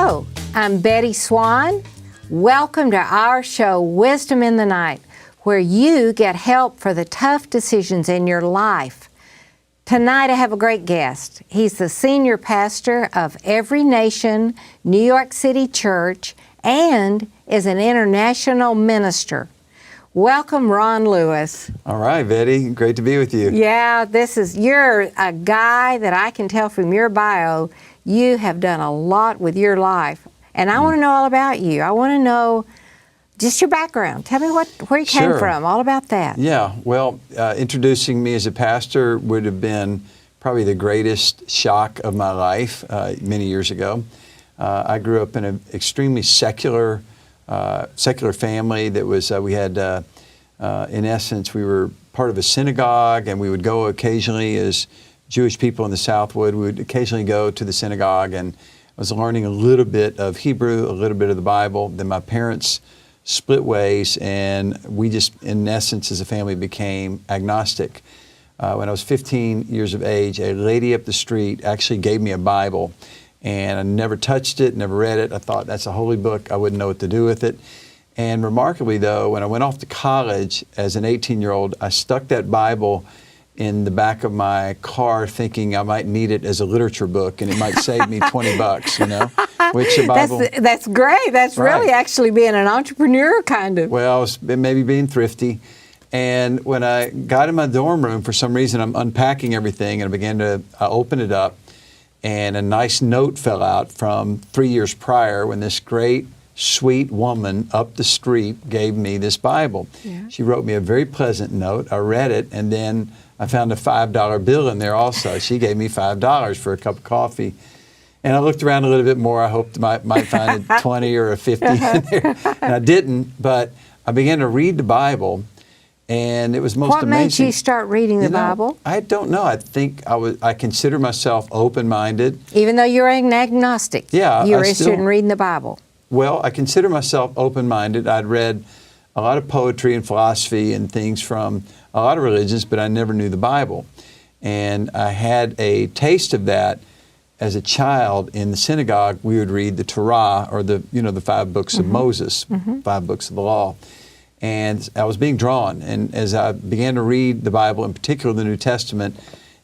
Hello, I'm Betty Swan. Welcome to our show, Wisdom in the Night, where you get help for the tough decisions in your life. Tonight I have a great guest. He's the senior pastor of Every Nation New York City Church and is an international minister. Welcome, Ron Lewis. All right, Betty. Great to be with you. Yeah, you're a guy that I can tell from your bio, you have done a lot with your life. And I want to know all about you. I want to know just your background. Tell me where you came from, all about that. Yeah, well, introducing me as a pastor would have been probably the greatest shock of my life many years ago. I grew up in an extremely secular family that was, we had, in essence, we were part of a synagogue, and we would go occasionally, as Jewish people in the South would, we would occasionally go to the synagogue, and I was learning a little bit of Hebrew, a little bit of the Bible. Then my parents split ways, and we just, in essence, as a family, became agnostic. When I was 15 years of age, a lady up the street actually gave me a Bible, and I never touched it, never read it. I thought, that's a holy book. I wouldn't know what to do with it. And remarkably, though, when I went off to college as an 18-year-old, I stuck that Bible in the back of my car thinking I might need it as a literature book, and it might save me $20, you know, which the Bible... That's great. That's right. Really actually being an entrepreneur, kind of. Well, maybe being thrifty. And when I got in my dorm room, for some reason, I'm unpacking everything, and I began to open it up, and a nice note fell out from 3 years prior when this great, sweet woman up the street gave me this Bible. Yeah. She wrote me a very pleasant note. I read it, and then I found a $5 bill in there also. She gave me $5 for a cup of coffee. And I looked around a little bit more. I hoped I might find a 20 or a 50 in there. And I didn't, but I began to read the Bible, and it was most amazing. What made you start reading the Bible? I don't know. I think I consider myself open-minded. Even though you're an agnostic, yeah, you're interested in reading the Bible. Well, I consider myself open-minded. I'd read a lot of poetry and philosophy and things from a lot of religions, but I never knew the Bible. And I had a taste of that as a child. In the synagogue. We would read the Torah, or the 5 books of Moses, 5 books of the law. And I was being drawn. And as I began to read the Bible, in particular the New Testament,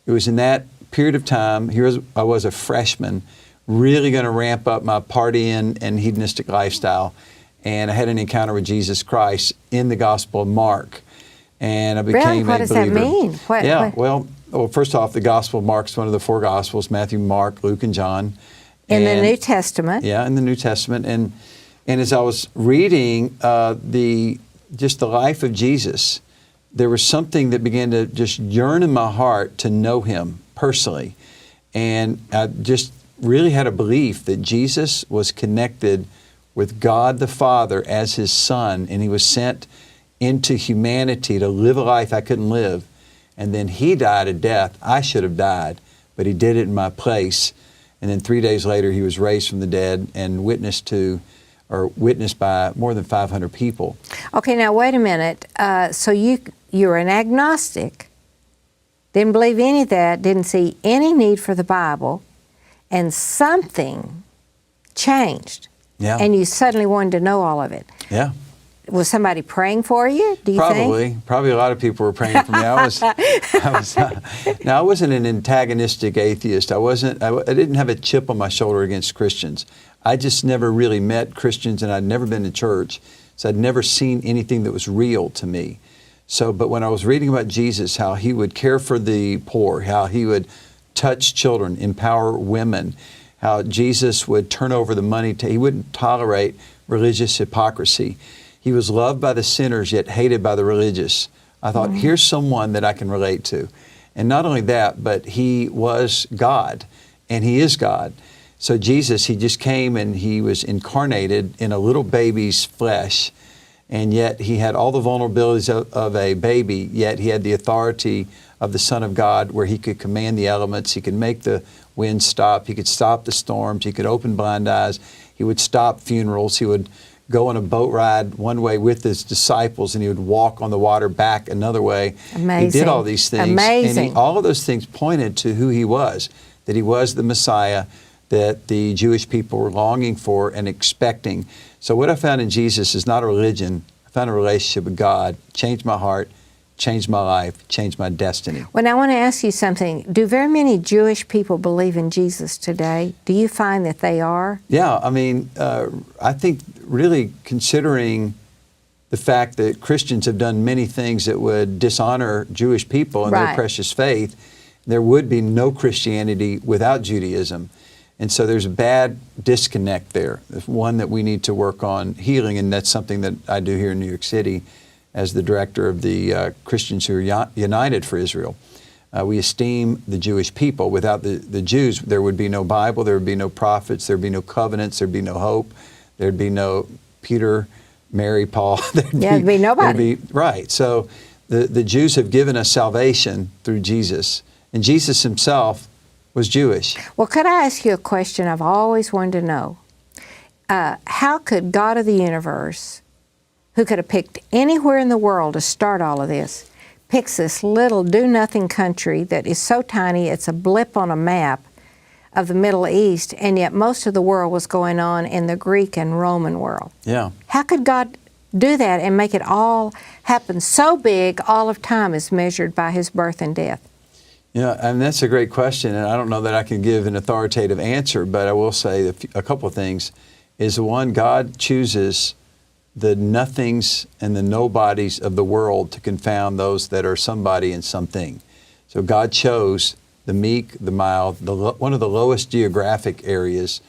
it was in that period of time, I was a freshman, really going to ramp up my partying and hedonistic lifestyle. And I had an encounter with Jesus Christ in the Gospel of Mark. And I became a believer. What does that mean? Well, first off, the Gospel of Mark is one of the 4 Gospels: Matthew, Mark, Luke, and John. In the New Testament. Yeah, in the New Testament. And as I was reading the life of Jesus, there was something that began to just yearn in my heart to know Him personally. And I just really had a belief that Jesus was connected with God the Father as His Son, and He was sent into humanity to live a life I couldn't live. And then He died a death I should have died, but He did it in my place. And then 3 days later, He was raised from the dead and witnessed by more than 500 people. Okay, now wait a minute. So you're an agnostic, didn't believe any of that, didn't see any need for the Bible, and something changed. Yeah. And you suddenly wanted to know all of it. Yeah. Was somebody praying for you, do you think? Probably a lot of people were praying for me. Now, I wasn't an antagonistic atheist. I didn't have a chip on my shoulder against Christians. I just never really met Christians, and I'd never been to church, so I'd never seen anything that was real to me. But when I was reading about Jesus, how He would care for the poor, how He would touch children, empower women, how Jesus would turn over the money, He wouldn't tolerate religious hypocrisy. He was loved by the sinners, yet hated by the religious. I thought, here's someone that I can relate to. And not only that, but He was God, and He is God. So Jesus, He just came and He was incarnated in a little baby's flesh, and yet He had all the vulnerabilities of a baby, yet He had the authority of the Son of God, where He could command the elements, He could make the wind stop, He could stop the storms, He could open blind eyes, He would stop funerals, He would go on a boat ride one way with His disciples, and He would walk on the water back another way. Amazing. He did all these things. Amazing. And all of those things pointed to who He was, that He was the Messiah, that the Jewish people were longing for and expecting. So what I found in Jesus is not a religion. I found a relationship with God, changed my heart, changed my life, changed my destiny. Well, I want to ask you something. Do very many Jewish people believe in Jesus today? Do you find that they are? Yeah, I mean, I think really considering the fact that Christians have done many things that would dishonor Jewish people and Right. their precious faith, there would be no Christianity without Judaism. And so there's a bad disconnect there. There's one that we need to work on healing, and that's something that I do here in New York City as the director of the Christians who are United for Israel. We esteem the Jewish people. Without the Jews, there would be no Bible, there would be no prophets, there would be no covenants, there would be no hope, there would be no Peter, Mary, Paul. There'd be nobody. Right. So the Jews have given us salvation through Jesus, and Jesus himself was Jewish. Well, could I ask you a question I've always wanted to know? How could God of the universe, who could have picked anywhere in the world to start all of this, picks this little do-nothing country that is so tiny it's a blip on a map of the Middle East, and yet most of the world was going on in the Greek and Roman world? Yeah. How could God do that and make it all happen so big all of time is measured by his birth and death? Yeah, and that's a great question, and I don't know that I can give an authoritative answer, but I will say a couple of things. Is one, God chooses the nothings and the nobodies of the world to confound those that are somebody and something. So God chose the meek, the mild, one of the lowest geographic areas.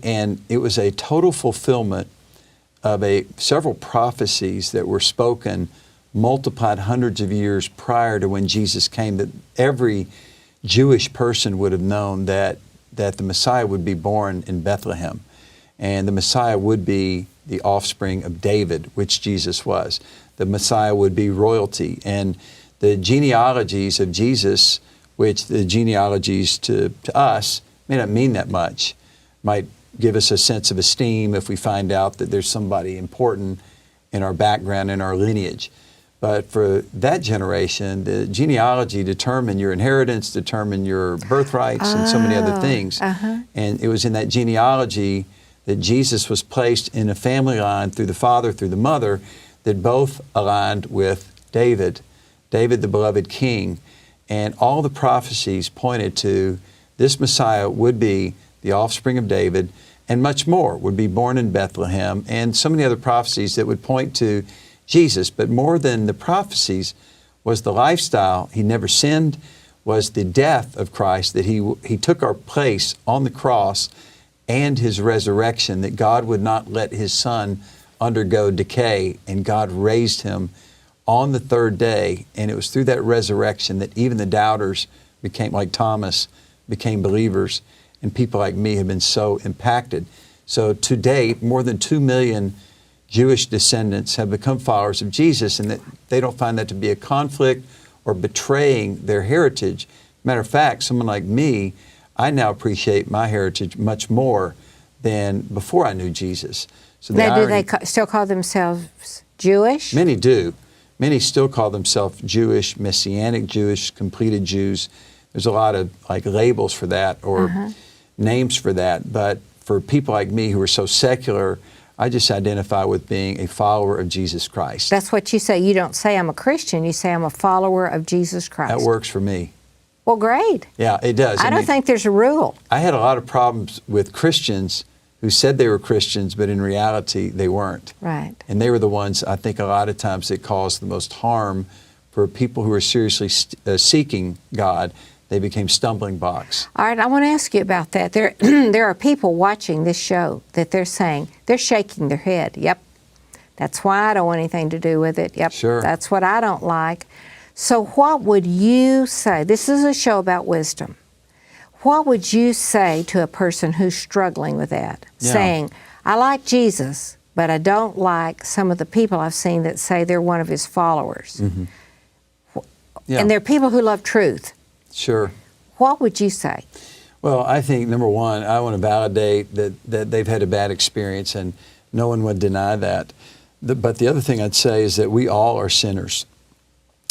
And it was a total fulfillment of several prophecies that were spoken multiplied hundreds of years prior to when Jesus came, that every Jewish person would have known that the Messiah would be born in Bethlehem, and the Messiah would be the offspring of David, which Jesus was. The Messiah would be royalty, and the genealogies of Jesus, which the genealogies to us may not mean that much, might give us a sense of esteem if we find out that there's somebody important in our background, in our lineage. But for that generation, the genealogy determined your inheritance, determined your birthrights, and so many other things. And it was in that genealogy that Jesus was placed in a family line through the father, through the mother, that both aligned with David, the beloved king. And all the prophecies pointed to this Messiah would be the offspring of David, and much more would be born in Bethlehem, and so many other prophecies that would point to Jesus. But more than the prophecies was the lifestyle. He never sinned, was the death of Christ, that he took our place on the cross, and his resurrection, that God would not let his son undergo decay, and God raised him on the third day. And it was through that resurrection that even the doubters became, like Thomas, became believers, and people like me have been so impacted. So to date, more than 2 million Jewish descendants have become followers of Jesus, and that they don't find that to be a conflict or betraying their heritage. Matter of fact, someone like me, I now appreciate my heritage much more than before I knew Jesus. So now, do they still call themselves Jewish? Many do. Many still call themselves Jewish, Messianic Jewish, completed Jews. There's a lot of labels for that, or names for that. But for people like me who are so secular, I just identify with being a follower of Jesus Christ. That's what you say. You don't say I'm a Christian. You say I'm a follower of Jesus Christ. That works for me. Well, great. Yeah, it does. I don't think there's a rule. I had a lot of problems with Christians who said they were Christians, but in reality, they weren't. Right. And they were the ones, I think, a lot of times that caused the most harm for people who are seriously seeking God. They became stumbling blocks. All right, I want to ask you about that. There are people watching this show that they're saying, they're shaking their head. Yep, that's why I don't want anything to do with it. Yep, sure. That's what I don't like. So what would you say? This is a show about wisdom. What would you say to a person who's struggling with that? Yeah. Saying, I like Jesus, but I don't like some of the people I've seen that say they're one of his followers. Yeah. And they're people who love truth. Sure. What would you say? Well, I think, number one, I want to validate that they've had a bad experience, and no one would deny that. But the other thing I'd say is that we all are sinners.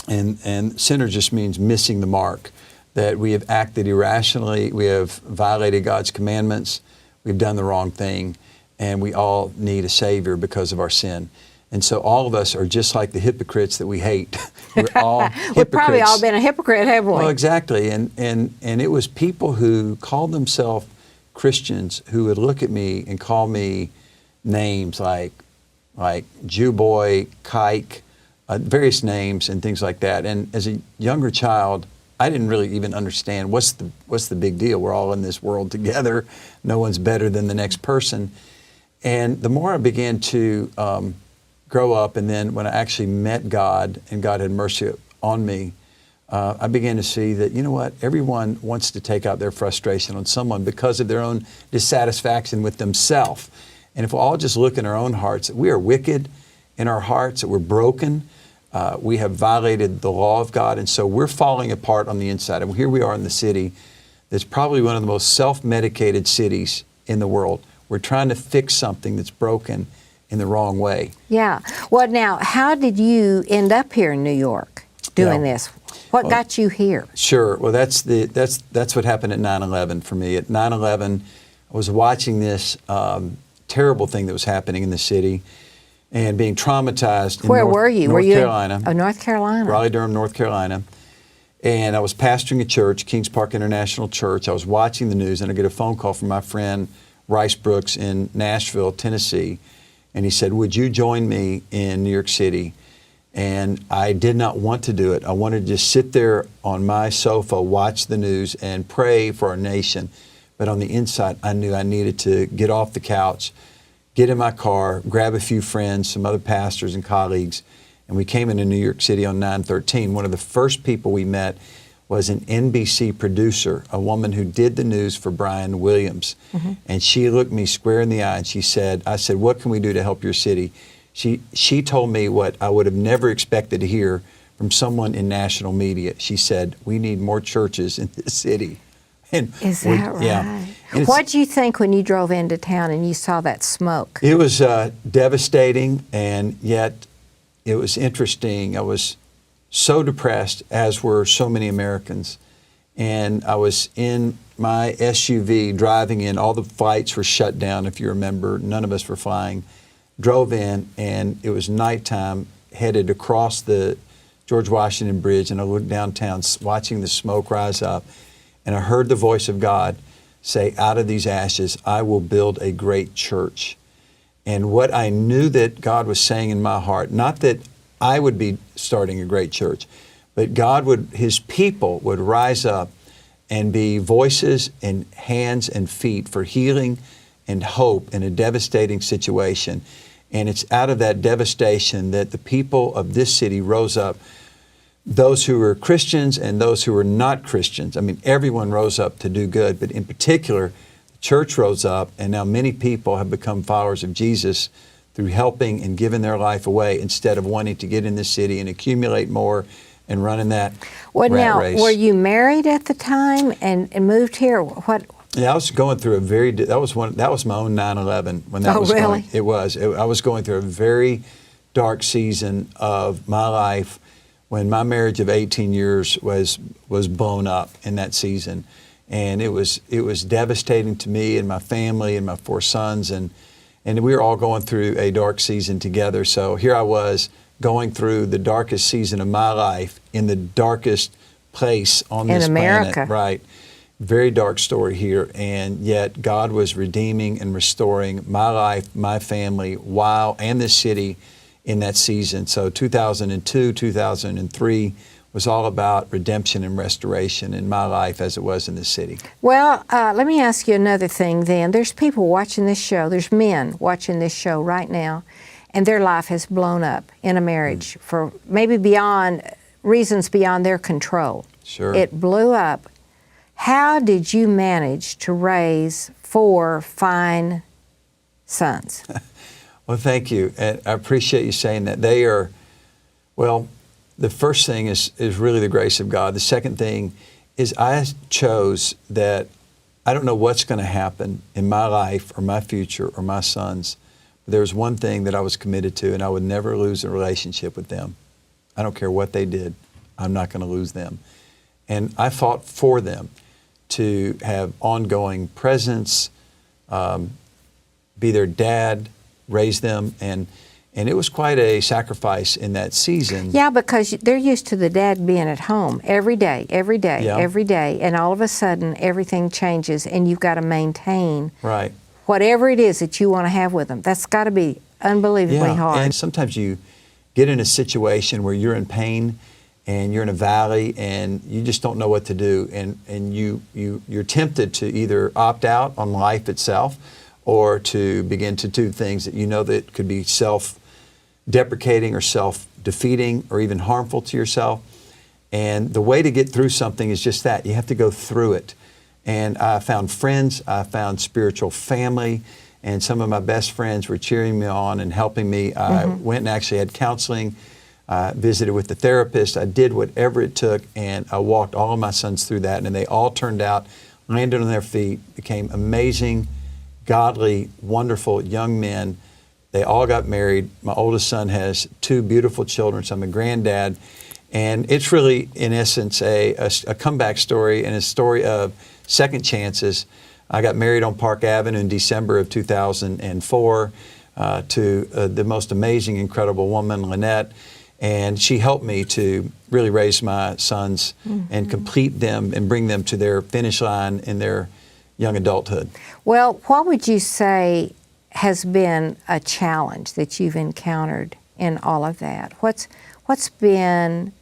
And sinner just means missing the mark. that we have acted irrationally, we have violated God's commandments, we've done the wrong thing, and we all need a Savior because of our sin. And so all of us are just like the hypocrites that we hate. We're all hypocrites. We've probably all been a hypocrite, haven't we? Well, exactly. And it was people who called themselves Christians who would look at me and call me names like Jew boy, kike, various names and things like that. And as a younger child, I didn't really even understand what's the big deal. We're all in this world together. No one's better than the next person. And the more I began to grow up, and then when I actually met God and God had mercy on me, I began to see that, you know what, everyone wants to take out their frustration on someone because of their own dissatisfaction with themselves. And if we all just look in our own hearts, we are wicked in our hearts, that we're broken. We have violated the law of God, and so we're falling apart on the inside. And here we are in the city that's probably one of the most self-medicated cities in the world. We're trying to fix something that's broken in the wrong way. Yeah. Well, now, how did you end up here in New York doing this? What got you here? Sure. Well, that's what happened at 9/11 for me. At 9/11, I was watching this terrible thing that was happening in the city and being traumatized. Where were you? North Carolina. Oh, North Carolina. Raleigh-Durham, North Carolina. And I was pastoring a church, Kings Park International Church. I was watching the news, and I get a phone call from my friend Rice Brooks in Nashville, Tennessee. And he said, would you join me in New York City? And I did not want to do it. I wanted to just sit there on my sofa, watch the news, and pray for our nation. But on the inside, I knew I needed to get off the couch, get in my car, grab a few friends, some other pastors and colleagues, and we came into New York City on 9/13. One of the first people we met was an NBC producer, a woman who did the news for Brian Williams. Mm-hmm. And she looked me square in the eye and she said, I said, what can we do to help your city? She told me what I would have never expected to hear from someone in national media. She said, we need more churches in this city. And is that right? Yeah. What did you think when you drove into town and you saw that smoke? It was devastating, and yet it was interesting. I was so depressed, as were so many Americans. And I was in my SUV driving in. All the flights were shut down, if you remember. None of us were flying. Drove in, and it was nighttime, headed across the George Washington Bridge, and I looked downtown, watching the smoke rise up. And I heard the voice of God say, out of these ashes, I will build a great church. And what I knew that God was saying in my heart, not that I would be starting a great church, but His people would rise up and be voices and hands and feet for healing and hope in a devastating situation. And it's out of that devastation that the people of this city rose up, those who were Christians and those who were not Christians. I mean, everyone rose up to do good, but in particular, the church rose up, and now many people have become followers of Jesus through helping and giving their life away instead of wanting to get in the city and accumulate more and running that rat race. Were you married at the time and moved here? What? Yeah, I was going through that was my own 9/11 when that was really? I was going through a very dark season of my life when my marriage of 18 years was blown up in that season. And it was devastating to me and my family and my 4 sons, and we were all going through a dark season together. So here I was going through the darkest season of my life in the darkest place on this America. Planet. Right. Very dark story here, and yet God was redeeming and restoring my life, my family, and this city in that season. So 2002, 2003 was all about redemption and restoration in my life as it was in the city. Well, let me ask you another thing then. There's people watching this show, there's men watching this show right now, and their life has blown up in a marriage for maybe reasons beyond their control. Sure. It blew up. How did you manage to raise 4 fine sons? Well, thank you. And I appreciate you saying that. They are, well, the first thing is really the grace of God. The second thing is I chose that I don't know what's going to happen in my life or my future or my sons. But there was one thing that I was committed to, and I would never lose a relationship with them. I don't care what they did. I'm not going to lose them. And I fought for them to have ongoing presence, be their dad, raise them, and it was quite a sacrifice in that season. Yeah, because they're used to the dad being at home every day, Yeah. every day, and all of a sudden everything changes and you've got to maintain Right. whatever it is that you want to have with them. That's got to be unbelievably hard. And sometimes you get in a situation where you're in pain and you're in a valley and you just don't know what to do, and you're tempted to either opt out on life itself or to begin to do things that you know that could be self-deprecating or self-defeating or even harmful to yourself. And the way to get through something is just that. You have to go through it. And I found friends, I found spiritual family, and some of my best friends were cheering me on and helping me. I went and actually had counseling, visited with the therapist. I did whatever it took, and I walked all of my sons through that, and they all turned out, landed on their feet, became amazing, godly, wonderful young men. They all got married. My oldest son has 2 beautiful children, so I'm a granddad. And it's really, in essence, a comeback story and a story of second chances. I got married on Park Avenue in December of 2004 to the most amazing, incredible woman, Lynette. And she helped me to really raise my sons and complete them and bring them to their finish line in their young adulthood. Well, what would you say has been a challenge that you've encountered in all of that? What's been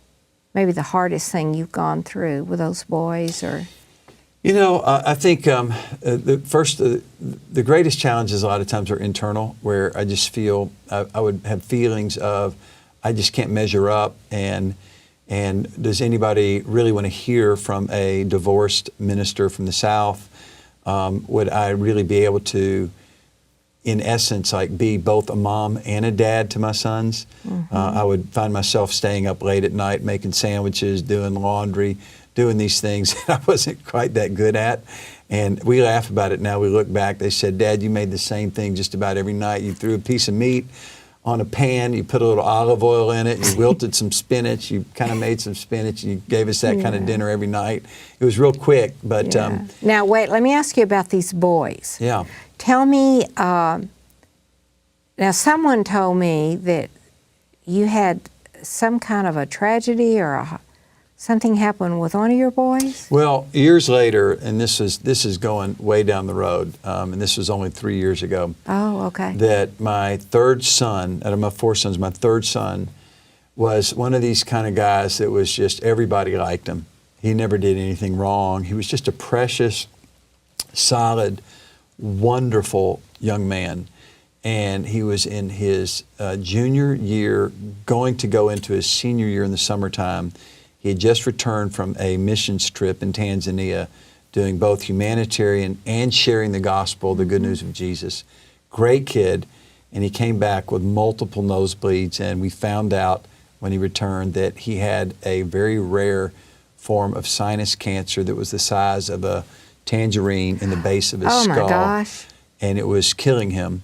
maybe the hardest thing you've gone through with those boys? Or You know, I think the greatest challenges a lot of times are internal, where I just feel I would have feelings of I just can't measure up, and does anybody really want to hear from a divorced minister from the South? Would I really be able to, in essence, like be both a mom and a dad to my sons? I would find myself staying up late at night making sandwiches, doing laundry, doing these things that I wasn't quite that good at. And we laugh about it now. We look back, they said, "Dad, you made the same thing just about every night. You threw a piece of meat on a pan, you put a little olive oil in it, you wilted some spinach, you kind of made some spinach, and you gave us that kind of dinner every night." It was real quick, but... Now, wait, let me ask you about these boys. Yeah. Tell me, now someone told me that you had some kind of a tragedy or something happened with one of your boys? Well, years later, and this is going way down the road, and this was only 3 years ago. Oh, okay. That my third son, out of my 4 sons, my third son was one of these kind of guys that was just, everybody liked him. He never did anything wrong. He was just a precious, solid, wonderful young man. And he was in his junior year, going to go into his senior year in the summertime. He had just returned from a missions trip in Tanzania, doing both humanitarian and sharing the gospel, the good news of Jesus. Great kid. And he came back with multiple nosebleeds, and we found out when he returned that he had a very rare form of sinus cancer that was the size of a tangerine in the base of his skull. Oh my gosh. And it was killing him.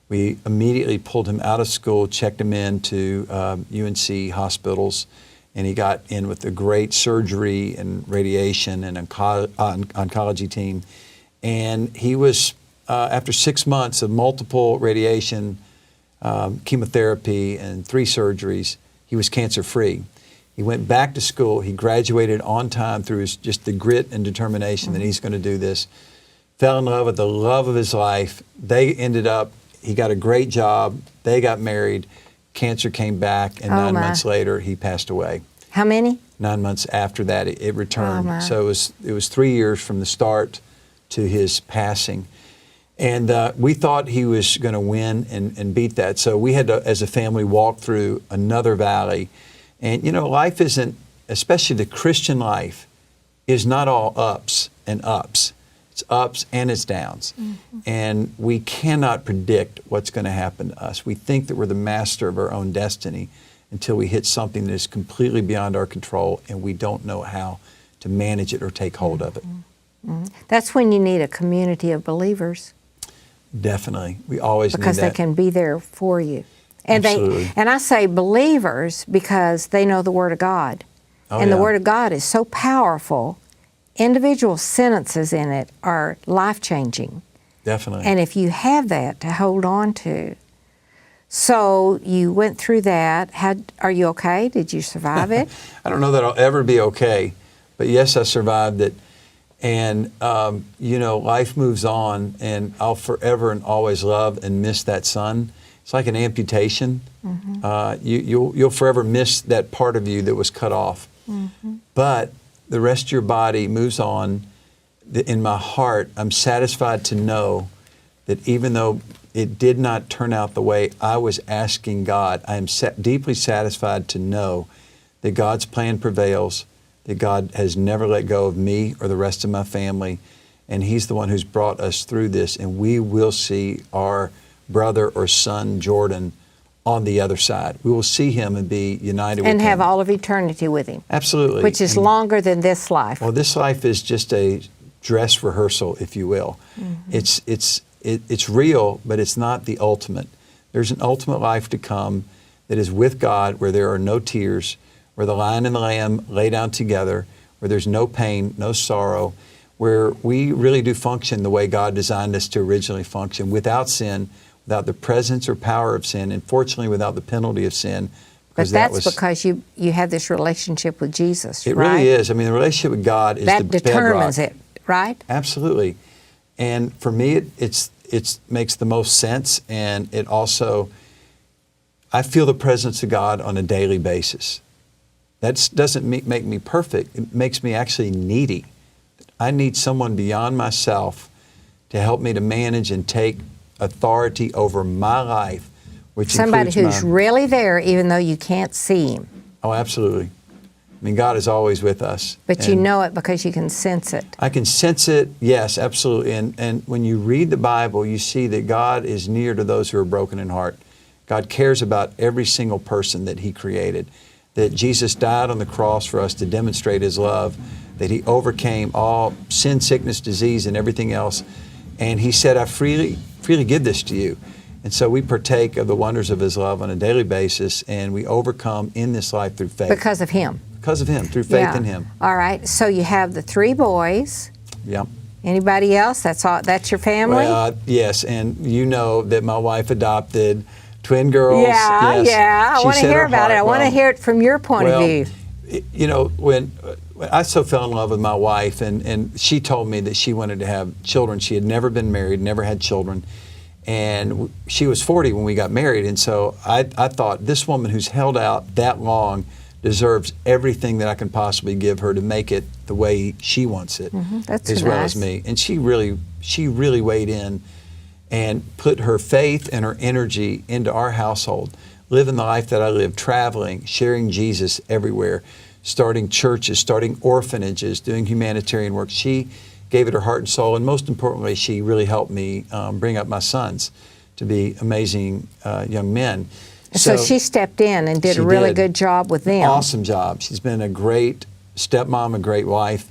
We immediately pulled him out of school, checked him into UNC hospitals, and he got in with a great surgery and radiation and oncology team. And he was, after 6 months of multiple radiation, chemotherapy, and 3 surgeries, he was cancer-free. He went back to school. He graduated on time through just the grit and determination that he's going to do this. Fell in love with the love of his life. They ended up, he got a great job. They got married. Cancer came back, and 9 months later, he passed away. How many? 9 months after that, it returned. Oh, my. So it was 3 years from the start to his passing. And we thought he was going to win and beat that. So we had to, as a family, walk through another valley. And, you know, life isn't, especially the Christian life, is not all ups and ups. It's ups and it's downs. And we cannot predict what's going to happen to us. We think that we're the master of our own destiny until we hit something that is completely beyond our control, and we don't know how to manage it or take hold of it. That's when you need a community of believers. Definitely. We always need that. Because they can be there for you. And Absolutely. and I say believers because they know the Word of God. Oh, and the yeah. Word of God is so powerful. Individual sentences in it are life-changing. Definitely. And if you have that to hold on to. So you went through that. Are you okay? Did you survive it? I don't know that I'll ever be okay, but yes, I survived it. And, life moves on, and I'll forever and always love and miss that son. It's like an amputation. Mm-hmm. You'll forever miss that part of you that was cut off. Mm-hmm. But the rest of your body moves on. In my heart, I'm satisfied to know that even though it did not turn out the way I was asking God, I am deeply satisfied to know that God's plan prevails, that God has never let go of me or the rest of my family, and He's the one who's brought us through this, and we will see our brother or son, Jordan, on the other side. We will see him and be united with him. And have all of eternity with Him. Absolutely. Which is longer than this life. Well, this life is just a dress rehearsal, if you will. Mm-hmm. It's real, but it's not the ultimate. There's an ultimate life to come that is with God, where there are no tears, where the lion and the lamb lay down together, where there's no pain, no sorrow, where we really do function the way God designed us to originally function, without sin, without the presence or power of sin, and fortunately without the penalty of sin. But that's because you have this relationship with Jesus, It right? really is. I mean, the relationship with God is the bedrock. That determines it, right? Absolutely. And for me, it makes the most sense, and it also, I feel the presence of God on a daily basis. That doesn't make me perfect. It makes me actually needy. I need someone beyond myself to help me to manage and take authority over my life, which somebody includes who's really there, even though you can't see Him. Oh, absolutely. I mean, God is always with us. But you know it because you can sense it. I can sense it, yes, absolutely. And when you read the Bible, you see that God is near to those who are broken in heart. God cares about every single person that He created, that Jesus died on the cross for us to demonstrate His love, that He overcame all sin, sickness, disease, and everything else. And He said, I freely give this to you. And so we partake of the wonders of His love on a daily basis, and we overcome in this life through faith. Because of Him. Because of Him, through faith in Him. All right. So you have the 3 boys. Yep. Anybody else? That's your family? Well, yes, and you know that my wife adopted twin girls. Yeah, yes. yeah. I want to hear about it. I want to hear it from your point of view. You know, when I so fell in love with my wife, and she told me that she wanted to have children. She had never been married, never had children. And she was 40 when we got married. And so I thought, this woman who's held out that long deserves everything that I can possibly give her to make it the way she wants it, That's as well as me. And she really weighed in and put her faith and her energy into our household, living the life that I live, traveling, sharing Jesus everywhere, starting churches, starting orphanages, doing humanitarian work. She gave it her heart and soul, and most importantly, she really helped me bring up my sons to be amazing young men. So she stepped in and did a really good job with them. Awesome job. She's been a great stepmom, a great wife,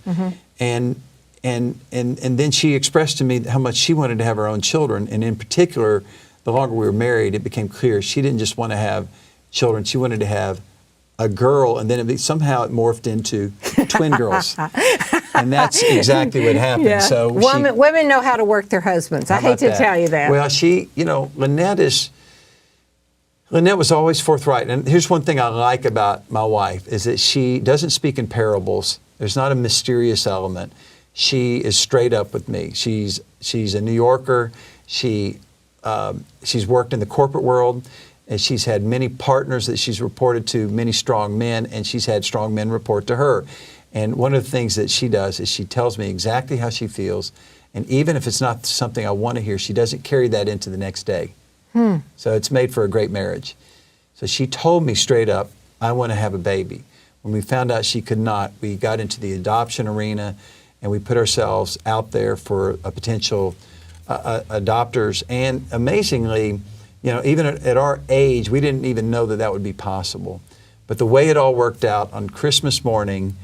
and then she expressed to me how much she wanted to have her own children, and in particular, the longer we were married, it became clear she didn't just want to have children; she wanted to have a girl, and then somehow it morphed into twin girls. And that's exactly what happened. Yeah. So women know how to work their husbands. I hate to tell you that. Well, Lynette was always forthright. And here's one thing I like about my wife, is that she doesn't speak in parables. There's not a mysterious element. She is straight up with me. She's a New Yorker. She's worked in the corporate world, and she's had many partners that she's reported to, many strong men, and she's had strong men report to her. And one of the things that she does is she tells me exactly how she feels, and even if it's not something I want to hear, she doesn't carry that into the next day. So it's made for a great marriage. So she told me straight up, I want to have a baby. When we found out she could not, we got into the adoption arena, and we put ourselves out there for a potential adopters. And amazingly, even at our age, we didn't even know that would be possible. But the way it all worked out, on Christmas morning,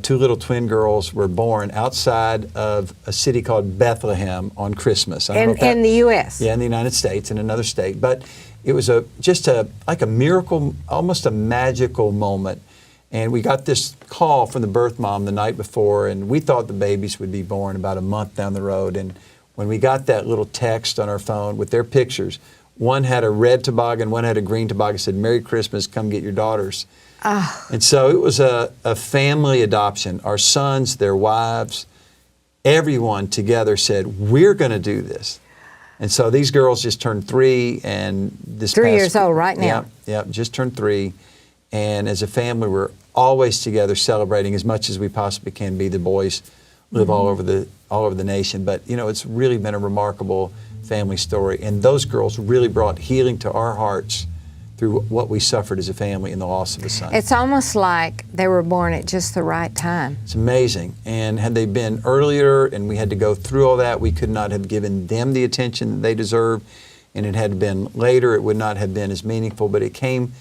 2 little twin girls were born outside of a city called Bethlehem on Christmas. In the U.S.? Yeah, in the United States, in another state. But it was like a miracle, almost a magical moment. And we got this call from the birth mom the night before, and we thought the babies would be born about a month down the road. And when we got that little text on our phone with their pictures, one had a red toboggan, one had a green toboggan, said, "Merry Christmas, come get your daughters." Oh. And so it was a family adoption. Our sons, their wives, everyone together said, "We're going to do this." And so these girls just turned 3, and this 3 years old right now. Yeah, just turned 3. And as a family, we're always together celebrating as much as we possibly can be. The boys live all over the nation, but you know, it's really been a remarkable family story. And those girls really brought healing to our hearts through what we suffered as a family in the loss of a son. It's almost like they were born at just the right time. It's amazing. And had they been earlier and we had to go through all that, we could not have given them the attention that they deserve. And it had been later, it would not have been as meaningful, but it came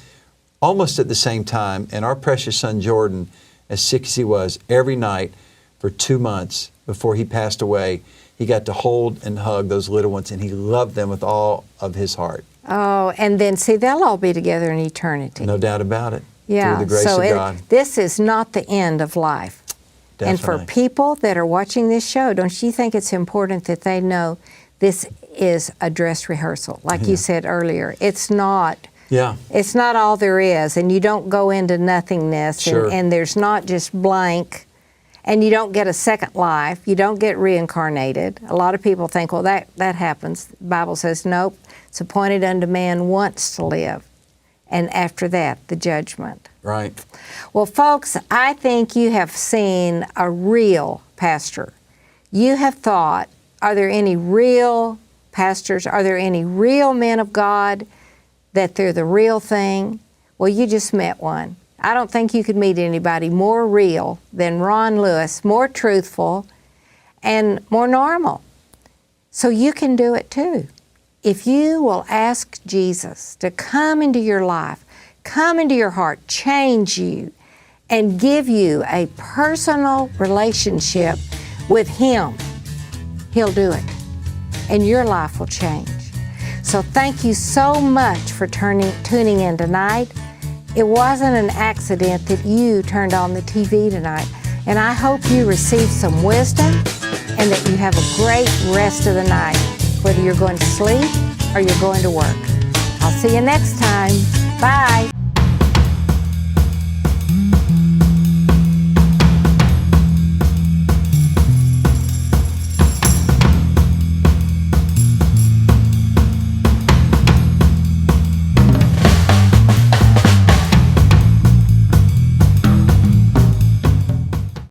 almost at the same time. And our precious son Jordan, as sick as he was, every night for 2 months before he passed away, he got to hold and hug those little ones, and he loved them with all of his heart. Oh, and then see, they'll all be together in eternity. No doubt about it. Yeah, through the grace so of God. This is not the end of life. Definitely. And for people that are watching this show, don't you think it's important that they know this is a dress rehearsal? Like you said earlier, it's not. Yeah. It's not all there is, and you don't go into nothingness, Sure. and there's not just blank, and you don't get a second life. You don't get reincarnated. A lot of people think, well, that happens. The Bible says, nope, it's appointed unto man once to live, and after that, the judgment. Right. Well, folks, I think you have seen a real pastor. You have thought, are there any real pastors? Are there any real men of God that they're the real thing? Well, you just met one. I don't think you could meet anybody more real than Ron Lewis, more truthful and more normal. So you can do it too. If you will ask Jesus to come into your life, come into your heart, change you, and give you a personal relationship with Him, He'll do it, and your life will change. So thank you so much for tuning in tonight. It wasn't an accident that you turned on the TV tonight, and I hope you received some wisdom and that you have a great rest of the night, whether you're going to sleep or you're going to work. I'll see you next time. Bye.